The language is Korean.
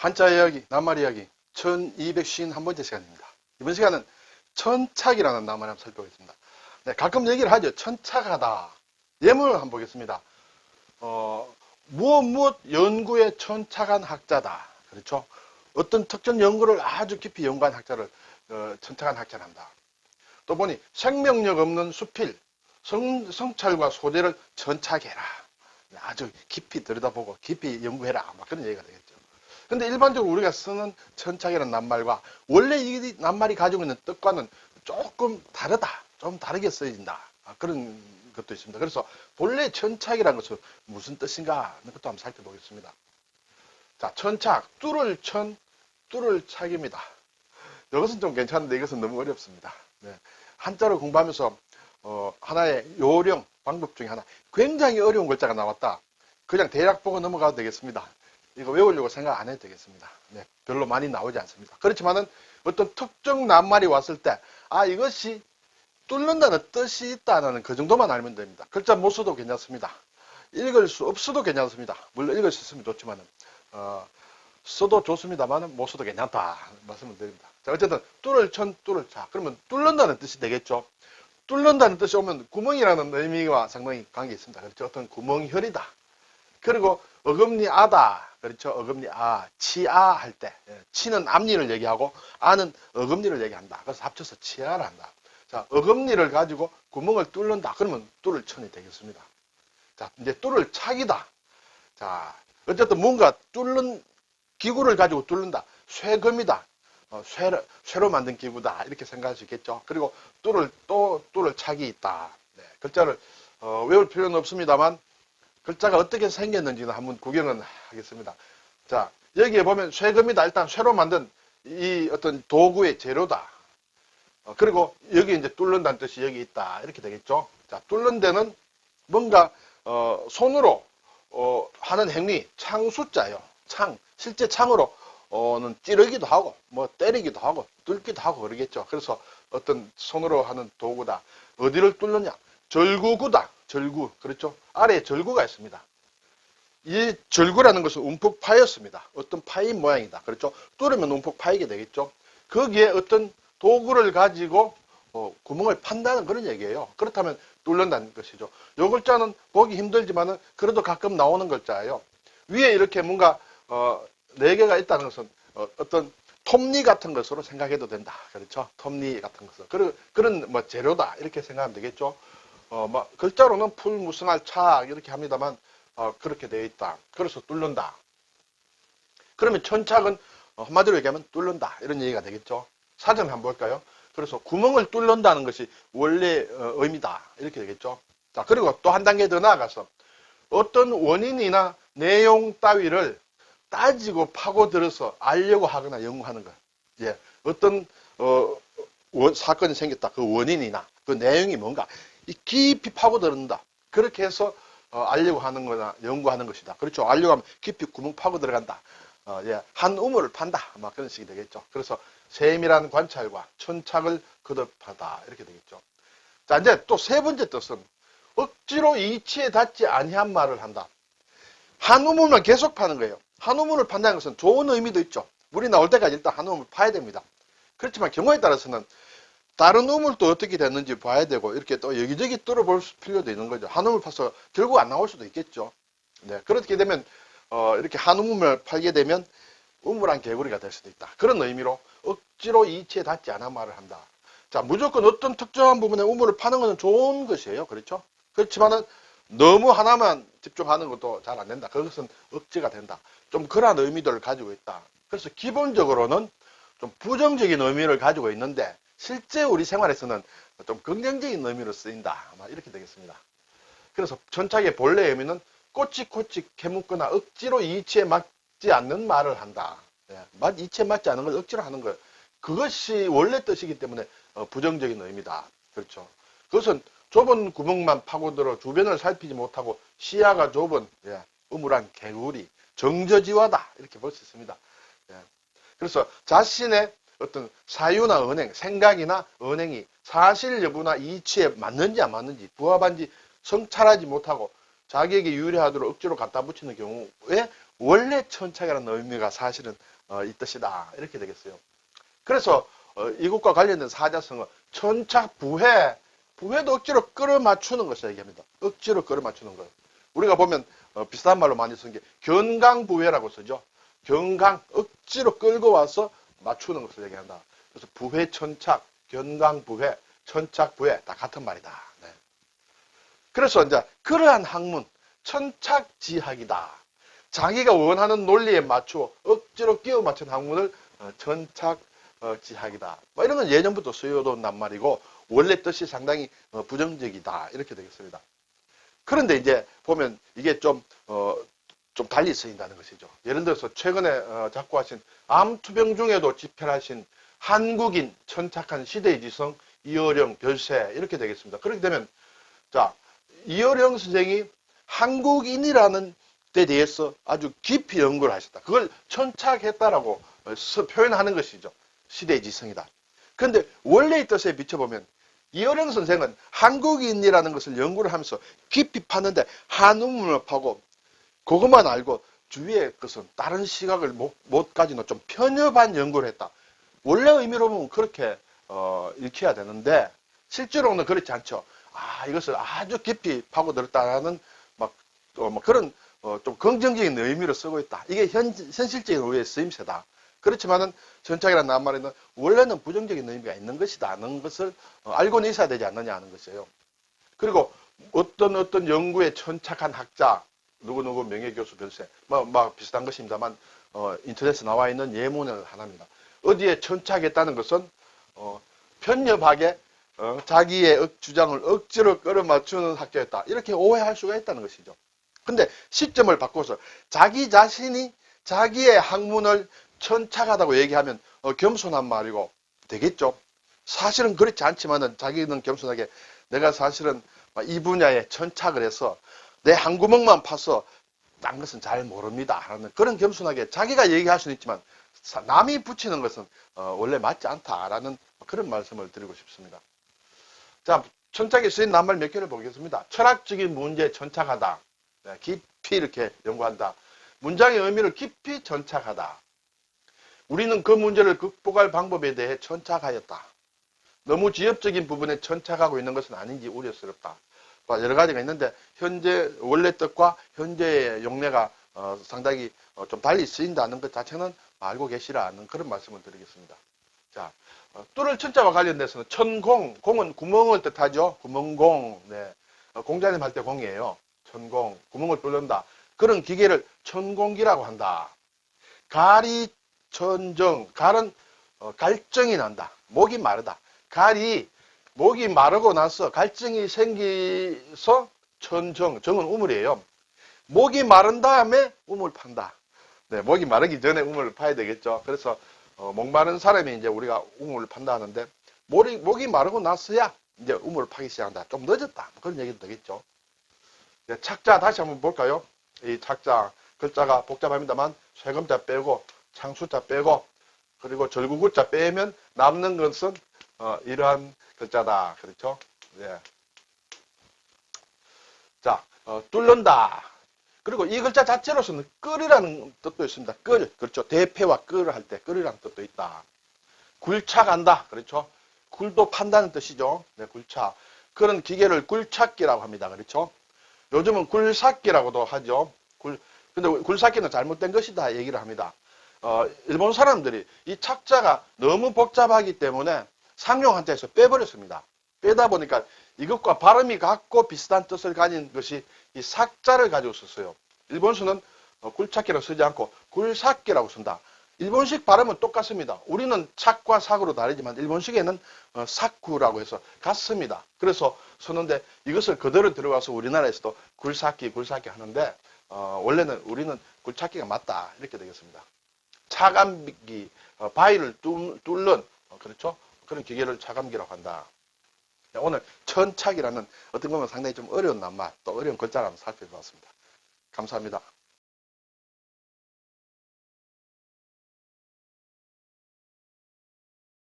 한자 이야기, 낱말 이야기 1251번째 시간입니다. 이번 시간은 천착이라는 낱말을 한번 살펴보겠습니다. 네, 가끔 얘기를 하죠. 천착하다. 예문을 한번 보겠습니다. 무엇 연구에 천착한 학자다. 그렇죠? 어떤 특정 연구를 아주 깊이 연구한 학자를 천착한 학자를 한다. 또 보니 생명력 없는 수필, 성찰과 소재를 천착해라. 아주 깊이 들여다보고 깊이 연구해라. 막 그런 얘기가 되겠죠. 근데 일반적으로 우리가 쓰는 천착이라는 낱말과 원래 이 낱말이 가지고 있는 뜻과는 조금 다르다. 좀 다르게 쓰여진다. 그런 것도 있습니다. 그래서 본래 천착이라는 것은 무슨 뜻인가 하는 것도 한번 살펴보겠습니다. 자, 천착, 뚫을 천, 뚫을 착입니다. 이것은 좀 괜찮은데 이것은 너무 어렵습니다. 네. 한자를 공부하면서 하나의 요령, 방법 중에 하나. 굉장히 어려운 글자가 나왔다. 그냥 대략 보고 넘어가도 되겠습니다. 이거 외우려고 생각 안 해도 되겠습니다. 네, 별로 많이 나오지 않습니다. 그렇지만은 어떤 특정 낱말이 왔을 때, 이것이 뚫는다는 뜻이 있다는 그 정도만 알면 됩니다. 글자 못 써도 괜찮습니다. 읽을 수 없어도 괜찮습니다. 물론 읽을 수 있으면 좋지만은, 써도 좋습니다만은 못 써도 괜찮다. 말씀을 드립니다. 자, 어쨌든, 뚫을 천, 뚫을 차. 그러면 뚫는다는 뜻이 되겠죠. 뚫는다는 뜻이 오면 구멍이라는 의미와 상당히 관계 있습니다. 그렇죠. 어떤 구멍혈이다. 그리고 어금니아다. 그렇죠. 어금니아, 치아 할 때. 치는 앞니를 얘기하고 아는 어금니를 얘기한다. 그래서 합쳐서 치아를 한다. 자, 어금니를 가지고 구멍을 뚫는다. 그러면 뚫을 천이 되겠습니다. 자, 이제 뚫을 착이다. 자, 어쨌든 뭔가 뚫는 기구를 가지고 뚫는다. 쇠금이다. 쇠로 만든 기구다. 이렇게 생각할 수 있겠죠. 그리고 뚫을 착이 있다. 네, 글자를 외울 필요는 없습니다만 글자가 어떻게 생겼는지는 한번 구경은 하겠습니다. 자, 여기에 보면 쇠금이다. 일단 쇠로 만든 이 어떤 도구의 재료다. 그리고 여기 이제 뚫는다는 뜻이 여기 있다. 이렇게 되겠죠. 자, 뚫는 데는 뭔가 손으로 하는 행위, 창수자예요. 창, 실제 창으로는 찌르기도 하고, 뭐 때리기도 하고, 뚫기도 하고 그러겠죠. 그래서 어떤 손으로 하는 도구다. 어디를 뚫느냐? 절구구다. 절구, 그렇죠? 아래에 절구가 있습니다. 이 절구라는 것은 움푹 파였습니다. 어떤 파인 모양이다. 그렇죠? 뚫으면 움푹 파이게 되겠죠. 거기에 어떤 도구를 가지고 구멍을 판다는 그런 얘기예요. 그렇다면 뚫는다는 것이죠. 이 글자는 보기 힘들지만은 그래도 가끔 나오는 글자예요. 위에 이렇게 뭔가 4개가 있다는 것은 어떤 톱니 같은 것으로 생각해도 된다. 그렇죠? 톱니 같은 것으로. 그런 뭐 재료다. 이렇게 생각하면 되겠죠. 글자로는 풀, 무성할, 차 이렇게 합니다만 그렇게 되어 있다. 그래서 뚫는다. 그러면 천착은 한마디로 얘기하면 뚫는다. 이런 얘기가 되겠죠. 사전 한번 볼까요? 그래서 구멍을 뚫는다는 것이 원래 의미다. 이렇게 되겠죠. 자, 그리고 또 한 단계 더 나아가서 어떤 원인이나 내용 따위를 따지고 파고들어서 알려고 하거나 연구하는 것. 예. 어떤 사건이 생겼다. 그 원인이나 그 내용이 뭔가 깊이 파고들는다. 그렇게 해서 알려고 하는 거나 연구하는 것이다. 그렇죠. 알려고 하면 깊이 구멍 파고 들어간다. 한 우물을 판다. 막 그런 식이 되겠죠. 그래서 세밀한 관찰과 천착을 거듭하다. 이렇게 되겠죠. 자, 이제 또 세 번째 뜻은 억지로 이치에 닿지 아니한 말을 한다. 한 우물만 계속 파는 거예요. 한 우물을 판다는 것은 좋은 의미도 있죠. 물이 나올 때까지 일단 한 우물 파야 됩니다. 그렇지만 경우에 따라서는 다른 우물도 어떻게 됐는지 봐야 되고 이렇게 또 여기저기 뚫어볼 필요도 있는 거죠. 한 우물 파서 결국 안 나올 수도 있겠죠. 네, 그렇게 되면 이렇게 한 우물을 팔게 되면 우물한 개구리가 될 수도 있다. 그런 의미로 억지로 이치에 닿지 않아 말을 한다. 자, 무조건 어떤 특정한 부분에 우물을 파는 것은 좋은 것이에요. 그렇죠? 그렇지만은 너무 하나만 집중하는 것도 잘 안 된다. 그것은 억지가 된다. 좀 그러한 의미들을 가지고 있다. 그래서 기본적으로는 좀 부정적인 의미를 가지고 있는데 실제 우리 생활에서는 좀 긍정적인 의미로 쓰인다. 아마 이렇게 되겠습니다. 그래서 천착의 본래 의미는 꼬치꼬치 캐묻거나 억지로 이치에 맞지 않는 말을 한다. 이치에 맞지 않는 걸 억지로 하는 것. 그것이 원래 뜻이기 때문에 부정적인 의미다. 그렇죠. 그것은 좁은 구멍만 파고들어 주변을 살피지 못하고 시야가 좁은 우물한 개구리, 정저지화다. 이렇게 볼 수 있습니다. 그래서 자신의 어떤 사유나 언행, 생각이나 언행이 사실 여부나 이치에 맞는지 안 맞는지 부합한지 성찰하지 못하고 자기에게 유리하도록 억지로 갖다 붙이는 경우에 원래 천착이라는 의미가 사실은 이 뜻이다. 이렇게 되겠어요. 그래서 이것과 관련된 사자성어 천착 부회도 억지로 끌어맞추는 것을 얘기합니다. 억지로 끌어맞추는 것. 우리가 보면 비슷한 말로 많이 쓰는 게 견강부회라고 쓰죠. 견강 억지로 끌고 와서 맞추는 것을 얘기한다. 그래서 부회 천착, 견강부회, 천착부회 다 같은 말이다. 네. 그래서 이제 그러한 학문 천착지학이다. 자기가 원하는 논리에 맞추어 억지로 끼워 맞춘 학문을 천착지학이다. 뭐 이런 건 예전부터 쓰여둔 낱말이고 원래 뜻이 상당히 부정적이다. 이렇게 되겠습니다. 그런데 이제 보면 이게 좀 달리 쓰인다는 것이죠. 예를 들어서 최근에 작고하신 암투병 중에도 집필하신 한국인 천착한 시대의 지성 이어령 별세 이렇게 되겠습니다. 그렇게 되면 자 이어령 선생이 한국인이라는 데 대해서 아주 깊이 연구를 하셨다. 그걸 천착했다라고 표현하는 것이죠. 시대의 지성이다. 그런데 원래의 뜻에 비춰보면 이어령 선생은 한국인이라는 것을 연구를 하면서 깊이 파는데 한우문을 파고 그것만 알고 주위의 것은 다른 시각을 못 가지고 좀 편협한 연구를 했다. 원래 의미로 보면 그렇게 읽혀야 되는데 실제로는 그렇지 않죠. 이것을 아주 깊이 파고들었다라는 그런 좀 긍정적인 의미로 쓰고 있다. 이게 현실적인 의미의 쓰임새다. 그렇지만은 천착이라는 낱말에는 원래는 부정적인 의미가 있는 것이다 하는 것을 알고는 있어야 되지 않느냐 하는 것이에요. 그리고 어떤 연구에 천착한 학자 누구누구 명예교수 별세 비슷한 것입니다만 인터넷에 나와 있는 예문을 하나입니다. 어디에 천착했다는 것은 편협하게 자기의 주장을 억지로 끌어맞추는 학자였다. 이렇게 오해할 수가 있다는 것이죠. 근데 시점을 바꿔서 자기 자신이 자기의 학문을 천착하다고 얘기하면 겸손한 말이고 되겠죠. 사실은 그렇지 않지만은 자기는 겸손하게 내가 사실은 이 분야에 천착을 해서 내 한 구멍만 파서 딴 것은 잘 모릅니다 하는 그런 겸손하게 자기가 얘기할 수는 있지만 남이 붙이는 것은 원래 맞지 않다라는 그런 말씀을 드리고 싶습니다. 자, 천착에 쓰인 낱말 몇 개를 보겠습니다. 철학적인 문제에 천착하다. 깊이 이렇게 연구한다. 문장의 의미를 깊이 천착하다. 우리는 그 문제를 극복할 방법에 대해 천착하였다. 너무 지엽적인 부분에 천착하고 있는 것은 아닌지 우려스럽다. 여러 가지가 있는데 현재 원래 뜻과 현재의 용례가 상당히 좀 달리 쓰인다는 것 자체는 알고 계시라는 그런 말씀을 드리겠습니다. 자, 뚫을 천자와 관련돼서는 천공, 공은 구멍을 뜻하죠. 구멍공, 네. 공자님 할 때 공이에요. 천공, 구멍을 뚫는다. 그런 기계를 천공기라고 한다. 갈이 천정, 갈은 갈증이 난다. 목이 마르다. 갈이 목이 마르고 나서 갈증이 생기서 천정, 정은 우물이에요. 목이 마른 다음에 우물 판다. 네, 목이 마르기 전에 우물을 파야 되겠죠. 그래서 목 마른 사람이 이제 우리가 우물을 판다 하는데 목이 마르고 나서야 이제 우물을 파기 시작한다. 좀 늦었다. 그런 얘기도 되겠죠. 네, 착자 다시 한번 볼까요? 이 착자 글자가 복잡합니다만 쇠금자 빼고 창수자 빼고 그리고 절구구자 빼면 남는 것은 이러한 글자다. 그렇죠? 네. 자, 뚫는다. 그리고 이 글자 자체로서는 끌이라는 뜻도 있습니다. 끌. 그렇죠. 대패와 끌을 할 때 끌이라는 뜻도 있다. 굴착한다. 그렇죠. 굴도 판다는 뜻이죠. 네, 굴착. 그런 기계를 굴착기라고 합니다. 그렇죠. 요즘은 굴삭기라고도 하죠. 근데 굴삭기는 잘못된 것이다 얘기를 합니다. 일본 사람들이 이 착자가 너무 복잡하기 때문에 상용 한자에서 빼버렸습니다. 빼다 보니까 이것과 발음이 같고 비슷한 뜻을 가진 것이 이 삭자를 가지고 썼어요. 일본수는 굴착기라고 쓰지 않고 굴삭기라고 쓴다. 일본식 발음은 똑같습니다. 우리는 착과 삭으로 다르지만 일본식에는 삭구라고 해서 같습니다. 그래서 쓰는데 이것을 그대로 들어가서 우리나라에서도 굴삭기 하는데 원래는 우리는 굴착기가 맞다 이렇게 되겠습니다. 차감기, 바위를 뚫는 그렇죠? 그런 기계를 차감기라고 한다. 오늘 천착이라는 어떤 보면 상당히 좀 어려운 낱말 또 어려운 글자를 한번 살펴보았습니다. 감사합니다.